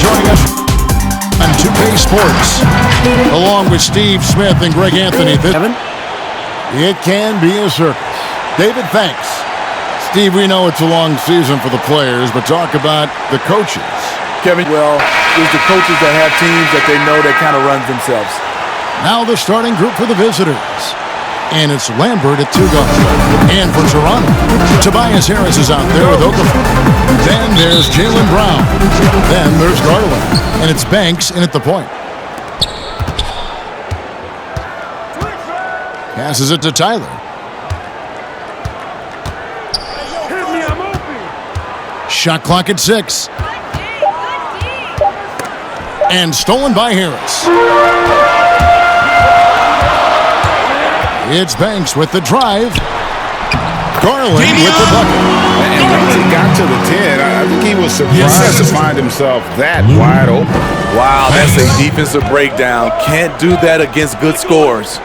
joining us on 2K Sports, along with Steve Smith and Greg Anthony. It can be a circus. David, thanks. Steve, we know it's a long season for the players, but talk about the coaches. Kevin, well, it's the coaches that have teams that they know that kind of runs themselves. Now the starting group for the visitors. And it's Lambert at 2 guard. And for Toronto, Tobias Harris is out there with Okafor. Then there's Jaylen Brown. Then there's Garland. And it's Banks in at the point. Passes it to Tyler. Shot clock at 6. And stolen by Harris. It's Banks with the drive. Garland with the bucket. And once he got to the 10, I think he was surprised to find himself that wide open. Wow, that's a defensive breakdown. Can't do that against good scores.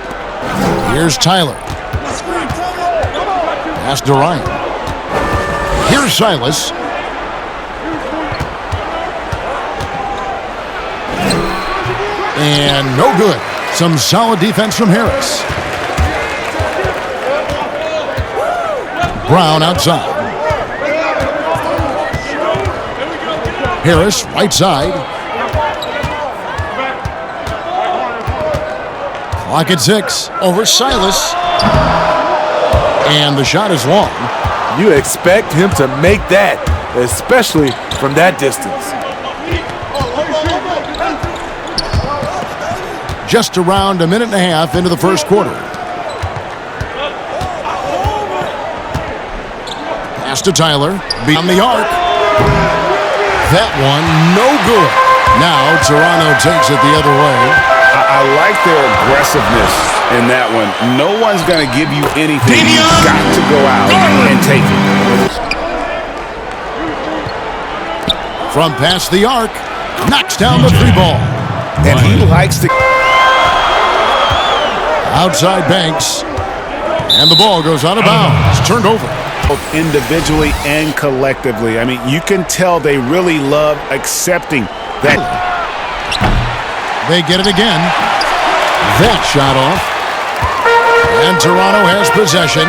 Here's Tyler. Pass to Ryan. Here's Silas. And no good. Some solid defense from Harris. Brown outside. Harris right side. Clock at 6. Over Silas. And the shot is long. You expect him to make that, especially from that distance. Just around a minute and a half into the first quarter. Pass to Tyler. Beyond the arc. That one, no good. Now Toronto takes it the other way. I like their aggressiveness in that one. No one's going to give you anything. You've got to go out and take it. From past the arc. Knocks down the free ball. And he likes to... Outside Banks. And the ball goes out of bounds. It's turned over. Both individually and collectively. I mean, you can tell they really love accepting that. They get it again. That shot off. And Toronto has possession.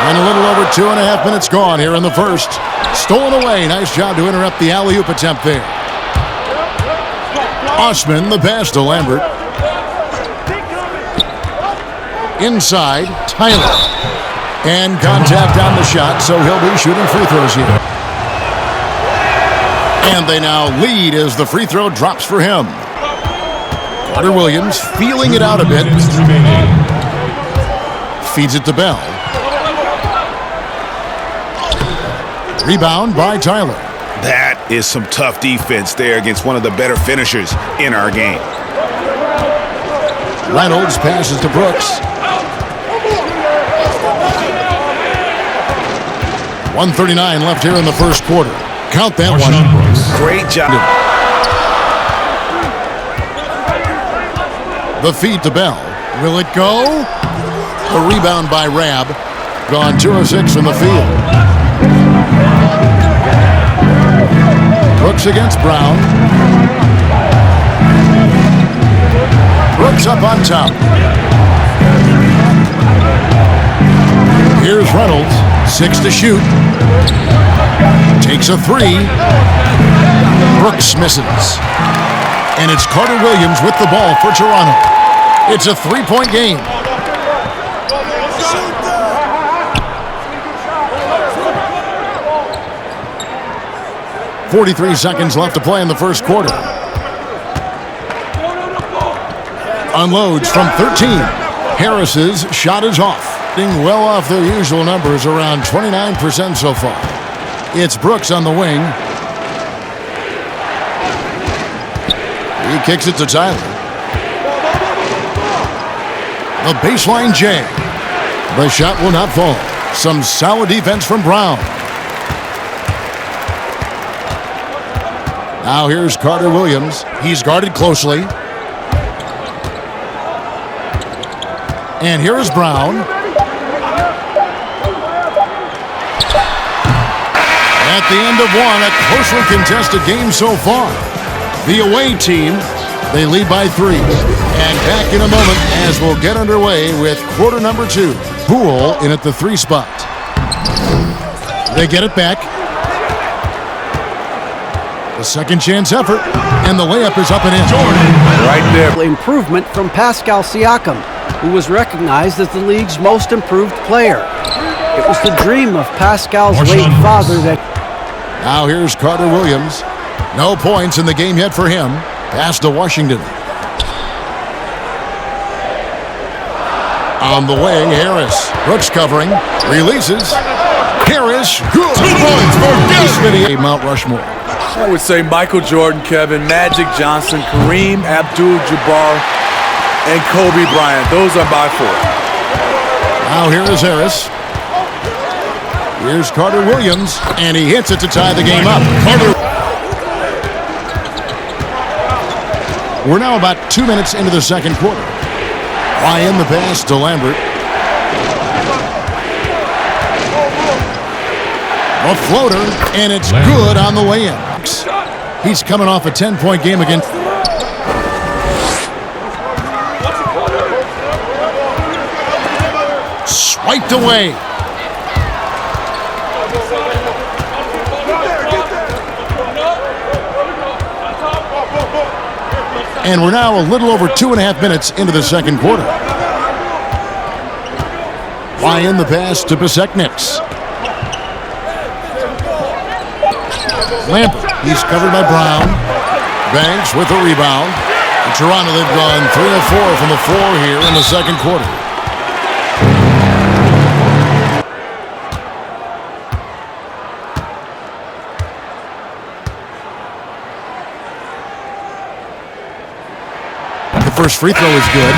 And a little over 2.5 minutes gone here in the first. Stolen away. Nice job to interrupt the alley-oop attempt there. Osman, the pass to Lambert. Inside, Tyler. And contact on the shot, so he'll be shooting free throws here. And they now lead as the free throw drops for him. Carter Williams feeling it out a bit. Feeds it to Bell. Rebound by Tyler. That is some tough defense there against one of the better finishers in our game. Reynolds passes to Brooks. 1:39 left here in the first quarter. Count that one. Great job. The feed to Bell. Will it go? A rebound by Rabb. Gone 2 of 6 from the field. Brooks against Brown. Brooks up on top. Here's Reynolds. 6 to shoot. Takes a 3. Brooks misses. And it's Carter Williams with the ball for Toronto. It's a 3-point game. .43 seconds left to play in the first quarter. Unloads from 13. Harris's shot is off. Well off their usual numbers, around 29% so far. It's Brooks on the wing. He kicks it to Tyler. The baseline J. The shot will not fall. Some solid defense from Brown. Now here's Carter Williams. He's guarded closely. And here is Brown. At the end of one, a closely contested game so far. The away team, they lead by 3. And back in a moment as we'll get underway with quarter number 2. Poole in at the 3 spot. They get it back. The second chance effort, and the layup is up and in. Jordan, right there. Improvement from Pascal Siakam, who was recognized as the league's most improved player. It was the dream of Pascal's late father that... Now here's Carter Williams. No points in the game yet for him. Pass to Washington. On the wing, Harris. Brooks covering. Releases. Harris. Good. 2 points for Dynasty. Mount Rushmore. I would say Michael Jordan, Kevin, Magic Johnson, Kareem Abdul-Jabbar, and Kobe Bryant. Those are my 4. Now here is Harris. Here's Carter Williams, and he hits it to tie the game up. Carter. We're now about 2 minutes into the second quarter. Ryan the pass to Lambert. A floater, and it's good on the way in. He's coming off a 10-point game against... Swiped away. And we're now a little over 2.5 minutes into the second quarter. Ryan the pass to Besekniks. Lambert, he's covered by Brown. Banks with the rebound. In Toronto, they've gone 3 of 4 from the floor here in the second quarter. The first free throw is good.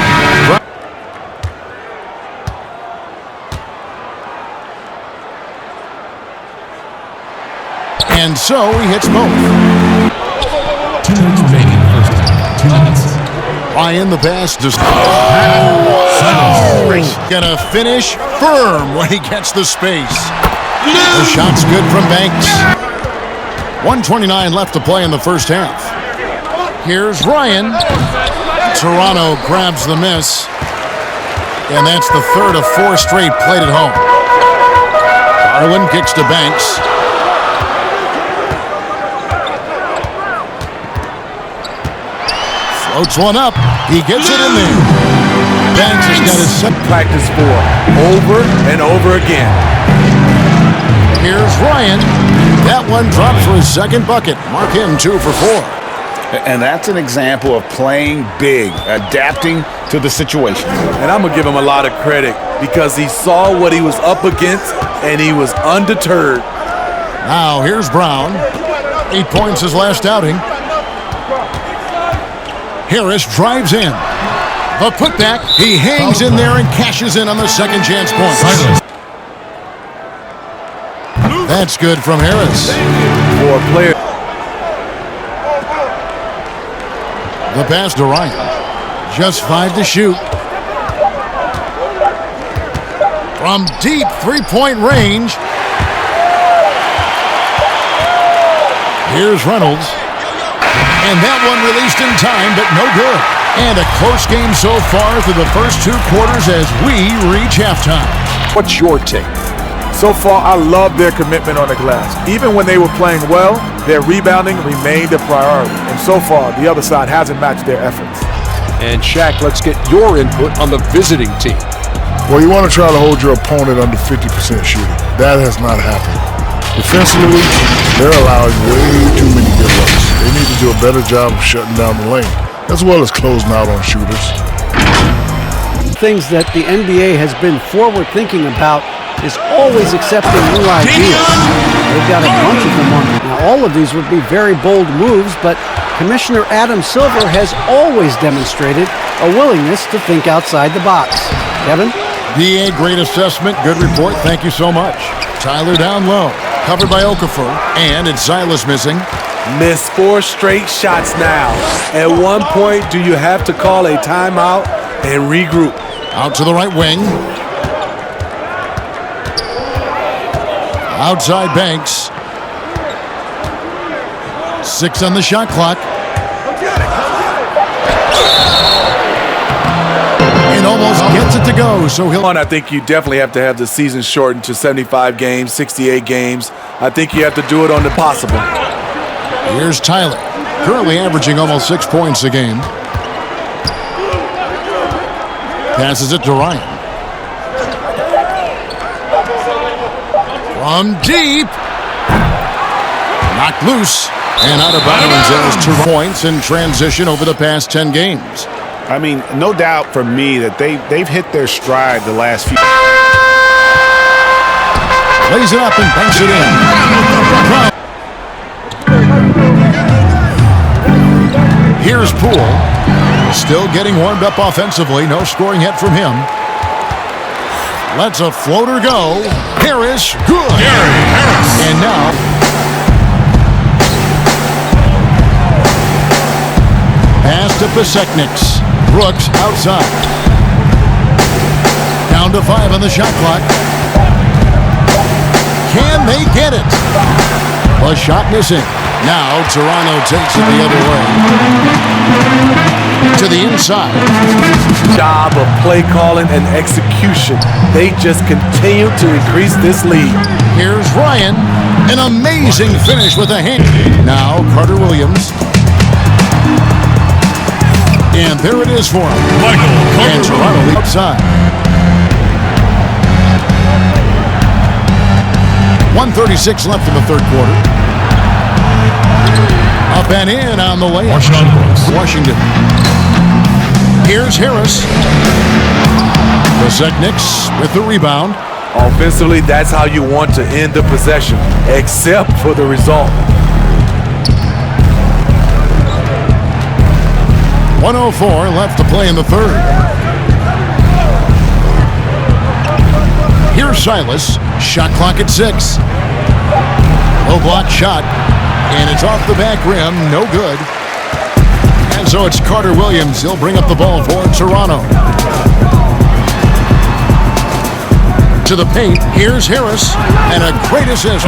And so he hits both. 2 minutes remaining in the first half. 2 minutes. Ryan the pass just gonna finish firm when he gets the space. The shot's good from Banks. 1:29 left to play in the first half. Here's Ryan. Toronto grabs the miss. And that's the third of 4 straight played at home. Garland kicks to Banks. Floats one up. He gets it in there. Banks has got his set. Practice for over and over again. Here's Ryan. That one drops for his second bucket. Mark him 2 for 4. And that's an example of playing big, adapting to the situation. And I'm going to give him a lot of credit because he saw what he was up against and he was undeterred. Now here's Brown. 8 points his last outing. Harris drives in. The putback. He hangs in there and cashes in on the second chance points. That's good from Harris. For a player. The pass to Ryan. Just 5 to shoot. From deep 3-point range. Here's Reynolds. And that one released in time, but no good. And a close game so far through the first 2 quarters as we reach halftime. What's your take? So far, I love their commitment on the glass. Even when they were playing well, their rebounding remained a priority. And so far, the other side hasn't matched their efforts. And Shaq, let's get your input on the visiting team. Well, you want to try to hold your opponent under 50% shooting. That has not happened. Defensively, they're allowing way too many good looks. They need to do a better job of shutting down the lane, as well as closing out on shooters. Things that the NBA has been forward-thinking about is always accepting new ideas. They've got a bunch of them on. Now, all of these would be very bold moves, but Commissioner Adam Silver has always demonstrated a willingness to think outside the box. Kevin? DA, great assessment. Good report. Thank you so much. Tyler down low. Covered by Okafor. And it's Silas missing. Missed 4 straight shots now. At one point, do you have to call a timeout and regroup? Out to the right wing. Outside Banks. 6 on the shot clock. And almost gets it to go, so he'll... I think you definitely have to have the season shortened to 75 games, 68 games. I think you have to do it on the possible. Here's Tyler, currently averaging almost 6 points a game. Passes it to Ryan. From deep. Knocked loose and out of bounds as 2 points in transition over the past 10 games. I mean, no doubt for me that they've hit their stride the last few. Lays it up and banks it in. Here's Poole. Still getting warmed up offensively. No scoring yet from him. Lets a floater go. Harris, good. And now... pass to Pasechniks. Brooks outside. Down to 5 on the shot clock. Can they get it? A shot missing. Now Toronto takes it the other way. To the inside. Job of play calling and execution. They just continue to increase this lead. Here's Ryan. An amazing finish with a hand. Now Carter Williams. And there it is for him. And Toronto outside. 1:36 left in the third quarter. Up and in on the layup. Washington. Here's Harris. Pasechniks with the rebound. Offensively, that's how you want to end the possession, except for the result. 1:04 left to play in the third. Here's Silas. Shot clock at 6. Low block shot. And it's off the back rim. No good. And so it's Carter Williams. He'll bring up the ball for Toronto. To the paint. Here's Harris. And a great assist.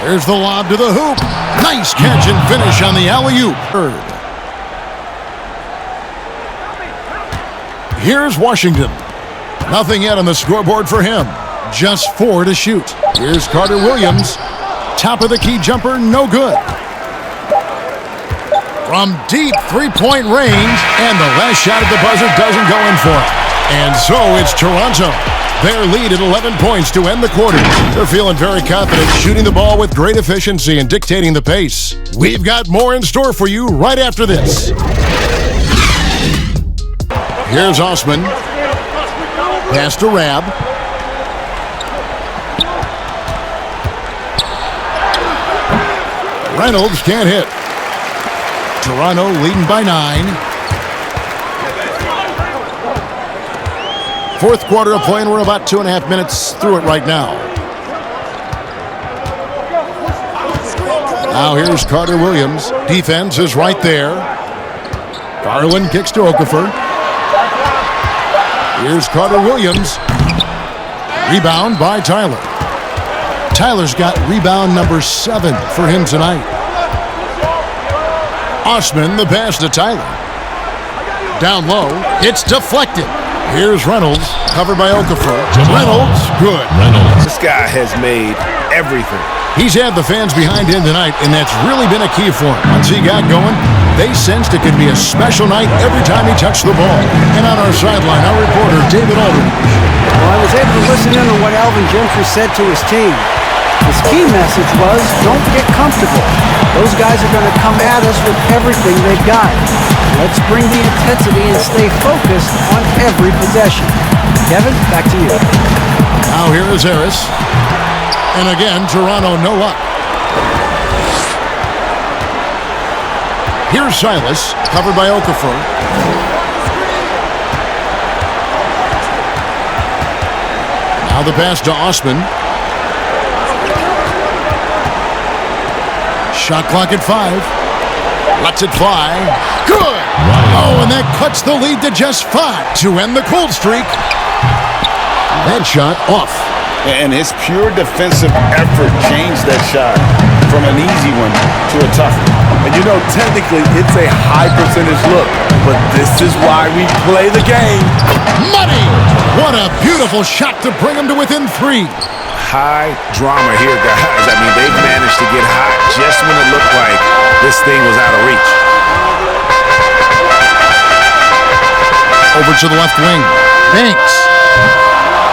Here's the lob to the hoop. Nice catch and finish on the alley-oop. Third. Here's Washington. Nothing yet on the scoreboard for him. Just 4 to shoot. Here's Carter Williams. Top of the key jumper, no good. From deep three-point range, and the last shot at the buzzer doesn't go in for it. And so it's Toronto. Their lead at 11 points to end the quarter. They're feeling very confident, shooting the ball with great efficiency and dictating the pace. We've got more in store for you right after this. Here's Osman. Pass to Rab. Reynolds can't hit. Toronto leading by 9. Fourth quarter of play, and we're about 2.5 minutes through it right now. Now here's Carter Williams. Defense is right there. Garland kicks to Okafor. Here's Carter Williams. Rebound by Tyler. Tyler's got rebound number 7 for him tonight. Osman, the pass to Tyler. Down low, it's deflected. Here's Reynolds, covered by Okafor. Reynolds, good. This guy has made everything. He's had the fans behind him tonight, and that's really been a key for him. Once he got going, they sensed it could be a special night every time he touched the ball. And on our sideline, our reporter, David Aldridge. Well, I was able to listen in on what Alvin Gentry said to his team. His key message was, don't get comfortable. Those guys are going to come at us with everything they've got. Let's bring the intensity and stay focused on every possession. Kevin, back to you. Now here is Harris. And again, Toronto no luck. Here's Silas, covered by Okafor. Now the pass to Osman. Shot clock at 5. Lets it fly. Good! Oh, and that cuts the lead to just 5 to end the cold streak. That shot off. And his pure defensive effort changed that shot from an easy one to a tough one. And you know, technically, it's a high percentage look, but this is why we play the game. Money! What a beautiful shot to bring him to within 3. High drama here, guys. I mean, they've managed to get hot just when it looked like this thing was out of reach. Over to the left wing. Banks.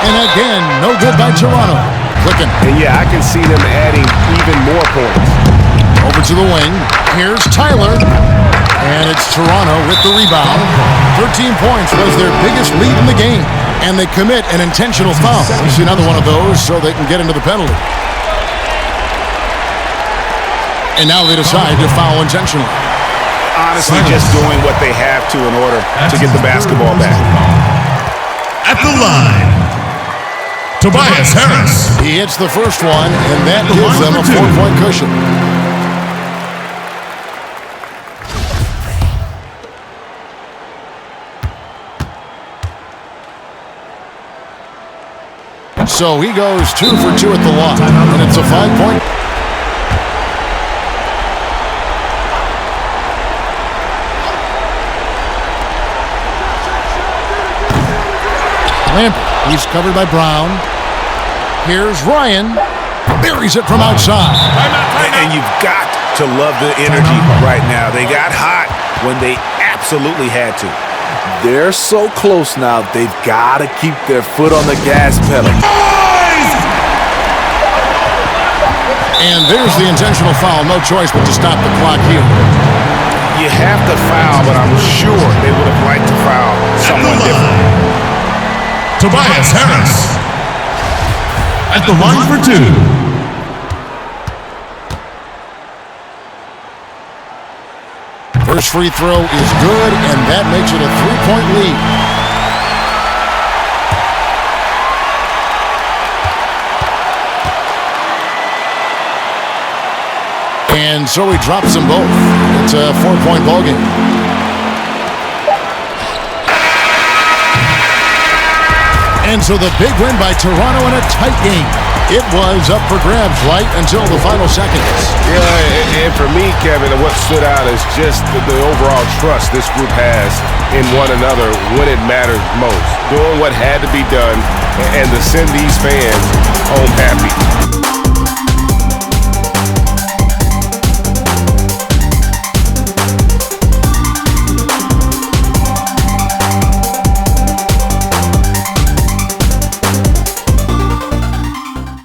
And again, no good by Toronto. Clicking. And yeah, I can see them adding even more points. Over to the wing. Here's Tyler. And it's Toronto with the rebound. 13 points was their biggest lead in the game. And they commit an intentional foul. We see another one of those so they can get into the penalty. And now they decide to foul intentionally. Honestly, just doing what they have to in order to get the basketball back. At the line, Tobias Harris. He hits the first one, and that gives them a 4-point cushion. So he goes 2 for 2 at the line, and it's a 5-point. Lambert, he's covered by Brown. Here's Ryan. Buries it from outside. And you've got to love the energy right now. They got hot when they absolutely had to. They're so close now, they've got to keep their foot on the gas pedal. And there's the intentional foul. No choice but to stop the clock here. You have to foul, but I'm sure they would have liked to foul someone different. Tobias Harris. At the line for 2. First free throw is good, and that makes it a 3-point lead. And so he drops them both. It's a 4-point ballgame. And so the big win by Toronto in a tight game. It was up for grabs right until the final seconds. Yeah, and for me, Kevin, what stood out is just the overall trust this group has in one another when it matters most. Doing what had to be done and to send these fans home happy.